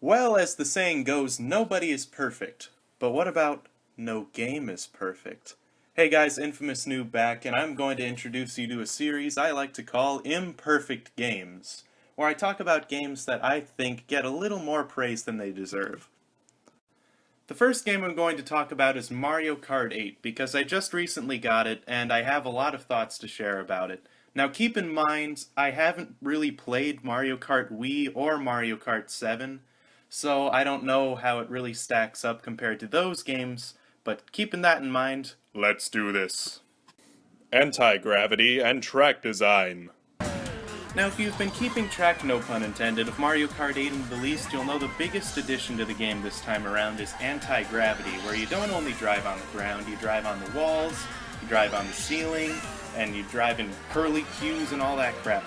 Well, as the saying goes, nobody is perfect. But what about no game is perfect? Hey guys, Infamous Noob back, and I'm going to introduce you to a series I like to call Imperfect Games, where I talk about games that I think get a little more praise than they deserve. The first game I'm going to talk about is Mario Kart 8, because I just recently got it, and I have a lot of thoughts to share about it. Now keep in mind, I haven't really played Mario Kart Wii or Mario Kart 7, so I don't know how it really stacks up compared to those games, but keeping that in mind, let's do this. Anti-gravity and track design. Now if you've been keeping track, no pun intended, of Mario Kart 8 in the least, you'll know the biggest addition to the game this time around is anti-gravity, where you don't only drive on the ground, you drive on the walls, you drive on the ceiling, and you drive in curlicues and all that crap.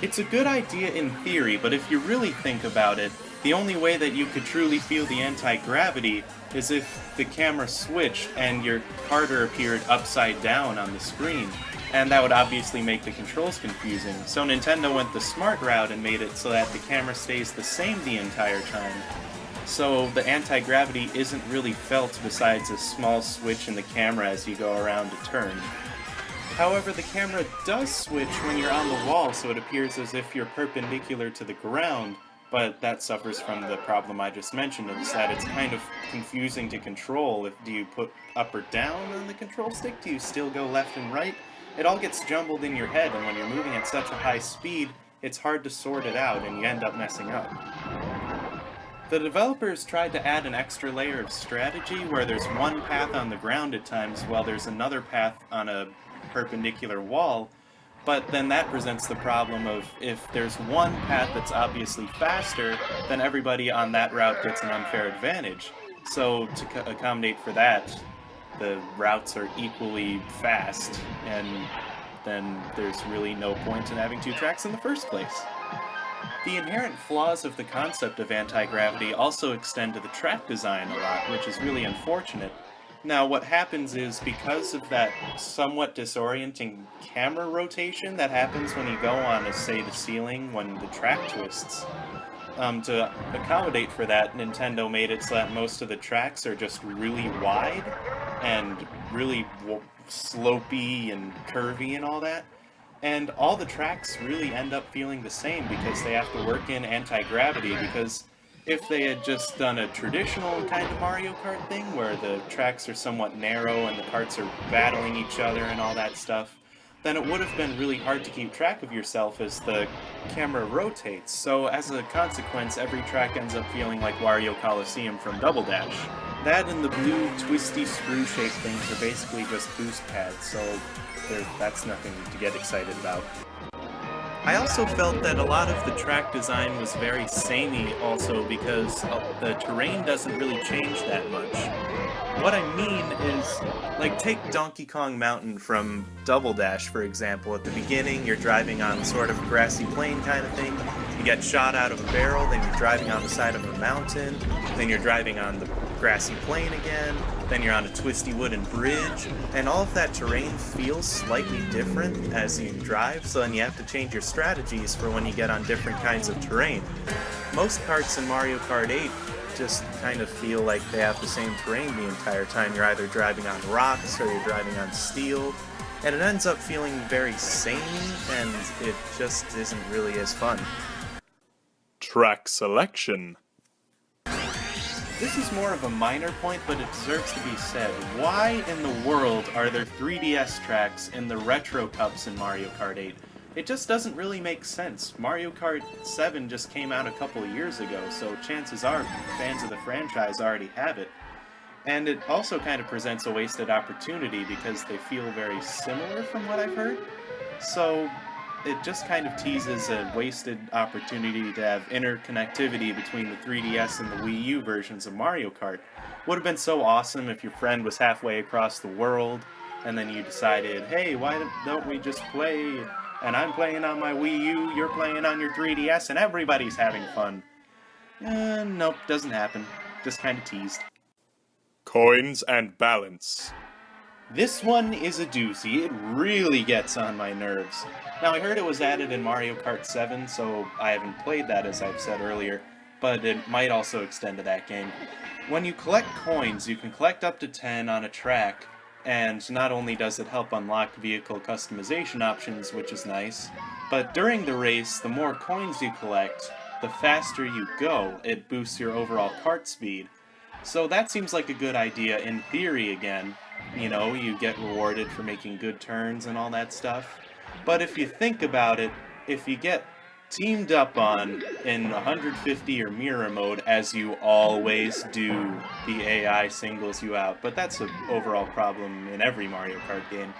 It's a good idea in theory, but if you really think about it, the only way that you could truly feel the anti-gravity is if the camera switched and your carter appeared upside down on the screen. And that would obviously make the controls confusing, so Nintendo went the smart route and made it so that the camera stays the same the entire time. So the anti-gravity isn't really felt besides a small switch in the camera as you go around a turn. However, the camera does switch when you're on the wall, so it appears as if you're perpendicular to the ground, but that suffers from the problem I just mentioned, is that it's kind of confusing to control. Do you put up or down on the control stick? Do you still go left and right? It all gets jumbled in your head, and when you're moving at such a high speed, it's hard to sort it out, and you end up messing up. The developers tried to add an extra layer of strategy, where there's one path on the ground at times, while there's another path on a perpendicular wall, but then that presents the problem of if there's one path that's obviously faster, then everybody on that route gets an unfair advantage. So to accommodate for that, the routes are equally fast, and then there's really no point in having two tracks in the first place. The inherent flaws of the concept of anti-gravity also extend to the track design a lot, which is really unfortunate. Now, what happens is, because of that somewhat disorienting camera rotation that happens when you go on, say, the ceiling when the track twists, to accommodate for that, Nintendo made it so that most of the tracks are just really wide and really slopey and curvy and all that. And all the tracks really end up feeling the same because they have to work in anti-gravity, because if they had just done a traditional kind of Mario Kart thing, where the tracks are somewhat narrow and the karts are battling each other and all that stuff, then it would have been really hard to keep track of yourself as the camera rotates. So as a consequence, every track ends up feeling like Wario Coliseum from Double Dash. That and the blue twisty screw-shaped things are basically just boost pads, so that's nothing to get excited about. I also felt that a lot of the track design was very samey also, because the terrain doesn't really change that much. What I mean is, like, take Donkey Kong Mountain from Double Dash, for example. At the beginning, you're driving on sort of a grassy plain kind of thing. You get shot out of a barrel, then you're driving on the side of a mountain, then you're driving on the grassy plain again, then you're on a twisty wooden bridge, and all of that terrain feels slightly different as you drive, so then you have to change your strategies for when you get on different kinds of terrain. Most karts in Mario Kart 8 just kind of feel like they have the same terrain the entire time. You're either driving on rocks or you're driving on steel, and it ends up feeling very samey, and it just isn't really as fun. Track selection. This is more of a minor point, but it deserves to be said. Why in the world are there 3DS tracks in the Retro Cups in Mario Kart 8? It just doesn't really make sense. Mario Kart 7 just came out a couple of years ago, so chances are fans of the franchise already have it. And it also kind of presents a wasted opportunity because they feel very similar from what I've heard. So it just kind of teases a wasted opportunity to have interconnectivity between the 3DS and the Wii U versions of Mario Kart. Would have been so awesome if your friend was halfway across the world, and then you decided, hey, why don't we just play, and I'm playing on my Wii U, you're playing on your 3DS, and everybody's having fun. Nope, doesn't happen. Just kind of teased. Coins and balance. This one is a doozy. It really gets on my nerves. Now, I heard it was added in Mario Kart 7, so I haven't played that, as I've said earlier. but it might also extend to that game. When you collect coins, you can collect up to 10 on a track, and not only does it help unlock vehicle customization options, which is nice, but during the race, the more coins you collect, the faster you go. It boosts your overall kart speed. So that seems like a good idea in theory again. You know, you get rewarded for making good turns and all that stuff. But if you think about it, if you get teamed up on in 150 or mirror mode, as you always do, the AI singles you out. But that's an overall problem in every Mario Kart game.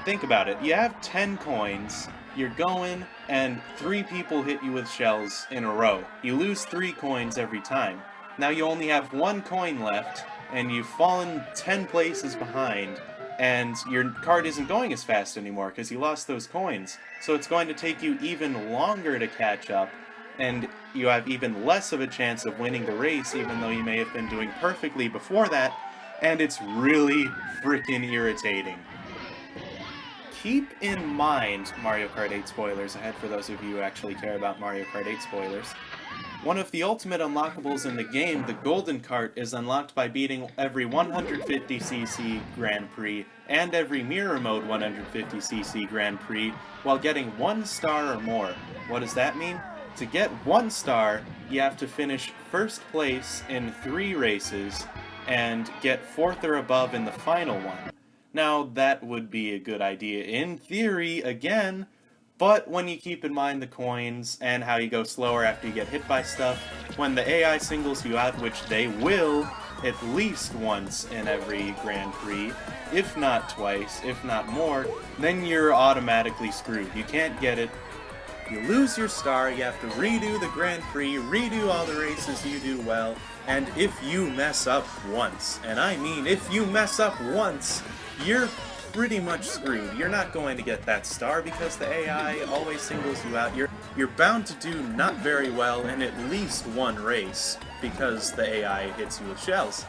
Think about it. You have 10 coins, you're going, and 3 people hit you with shells in a row. You lose 3 coins every time. Now you only have 1 coin left, and you've fallen 10 places behind, and your kart isn't going as fast anymore because you lost those coins. So it's going to take you even longer to catch up, and you have even less of a chance of winning the race, even though you may have been doing perfectly before that, and it's really freaking irritating. Keep in mind, Mario Kart 8 spoilers ahead for those of you who actually care about Mario Kart 8 spoilers. One of the ultimate unlockables in the game, the Golden Kart, is unlocked by beating every 150cc Grand Prix and every Mirror Mode 150cc Grand Prix while getting 1 star or more. What does that mean? To get 1 star, you have to finish first place in 3 races and get 4th or above in the final one. Now, that would be a good idea in theory, again, but when you keep in mind the coins and how you go slower after you get hit by stuff, when the AI singles you out, which they will at least once in every Grand Prix, if not twice, if not more, then you're automatically screwed. You can't get it. You lose your star, you have to redo the Grand Prix, redo all the races you do well, and if you mess up once, and I mean if you mess up once, you're pretty much screwed. You're not going to get that star because the AI always singles you out. You're bound to do not very well in at least 1 race because the AI hits you with shells.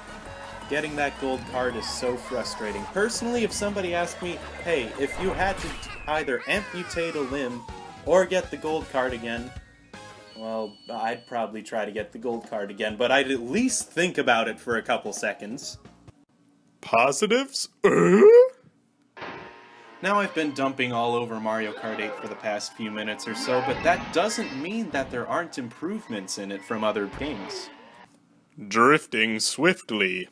Getting that gold card is so frustrating. Personally, if somebody asked me, hey, if you had to either amputate a limb or get the gold card again, well, I'd probably try to get the gold card again, but I'd at least think about it for a couple seconds. Positives? Now I've been dumping all over Mario Kart 8 for the past few minutes or so, but that doesn't mean that there aren't improvements in it from other games. Drifting swiftly.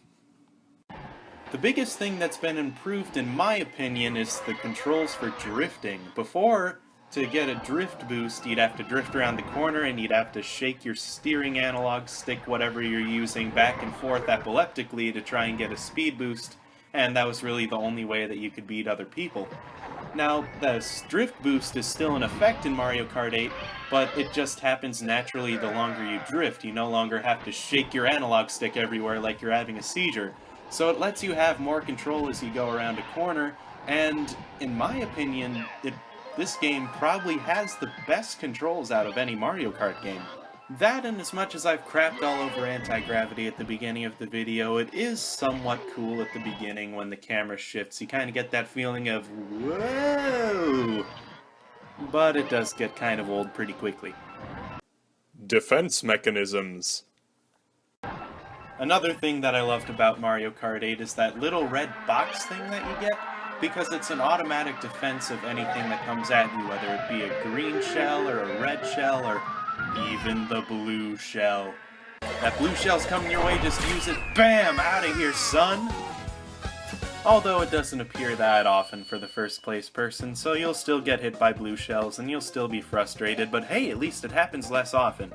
The biggest thing that's been improved, in my opinion, is the controls for drifting. Before, to get a drift boost, you'd have to drift around the corner and you'd have to shake your steering analog stick, whatever you're using, back and forth epileptically to try and get a speed boost, and that was really the only way that you could beat other people. Now, the drift boost is still in effect in Mario Kart 8, but it just happens naturally the longer you drift. You no longer have to shake your analog stick everywhere like you're having a seizure. So it lets you have more control as you go around a corner, and in my opinion, this game probably has the best controls out of any Mario Kart game. That, and as much as I've crapped all over anti-gravity at the beginning of the video, it is somewhat cool at the beginning when the camera shifts. You kind of get that feeling of, whoa! But it does get kind of old pretty quickly. Defense mechanisms. Another thing that I loved about Mario Kart 8 is that little red box thing that you get, because it's an automatic defense of anything that comes at you, whether it be a green shell or a red shell or even the blue shell. That blue shell's coming your way, just use it. Bam! Out of here, son! Although it doesn't appear that often for the first place person, so you'll still get hit by blue shells and you'll still be frustrated, but hey, at least it happens less often.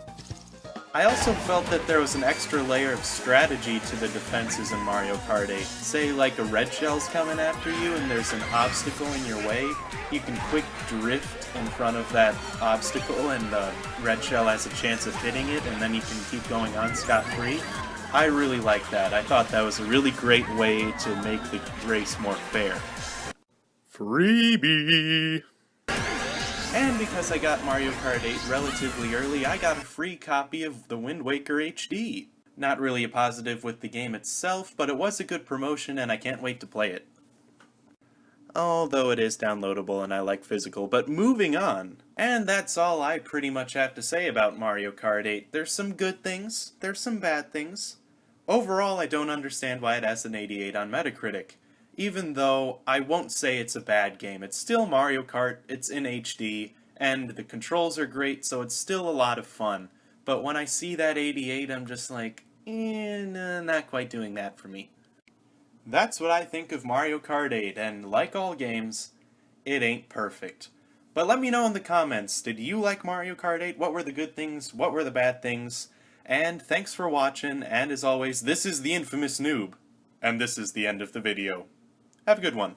I also felt that there was an extra layer of strategy to the defenses in Mario Kart 8. Say, like a red shell's coming after you and there's an obstacle in your way, you can quick drift in front of that obstacle and the red shell has a chance of hitting it and then you can keep going on scot-free. I really like that. I thought that was a really great way to make the race more fair. Freebie! And because I got Mario Kart 8 relatively early, I got a free copy of the Wind Waker HD. Not really a positive with the game itself, but it was a good promotion and I can't wait to play it. although it is downloadable and I like physical, but moving on. And that's all I pretty much have to say about Mario Kart 8. There's some good things, there's some bad things. Overall, I don't understand why it has an 88 on Metacritic. Even though I won't say it's a bad game, it's still Mario Kart, it's in HD, and the controls are great, so it's still a lot of fun. But when I see that 88, I'm just like, nah, not quite doing that for me. That's what I think of Mario Kart 8, and like all games, it ain't perfect. But let me know in the comments, did you like Mario Kart 8? What were the good things? What were the bad things? And thanks for watching, and as always, this is the infamous Noob. And this is the end of the video. Have a good one.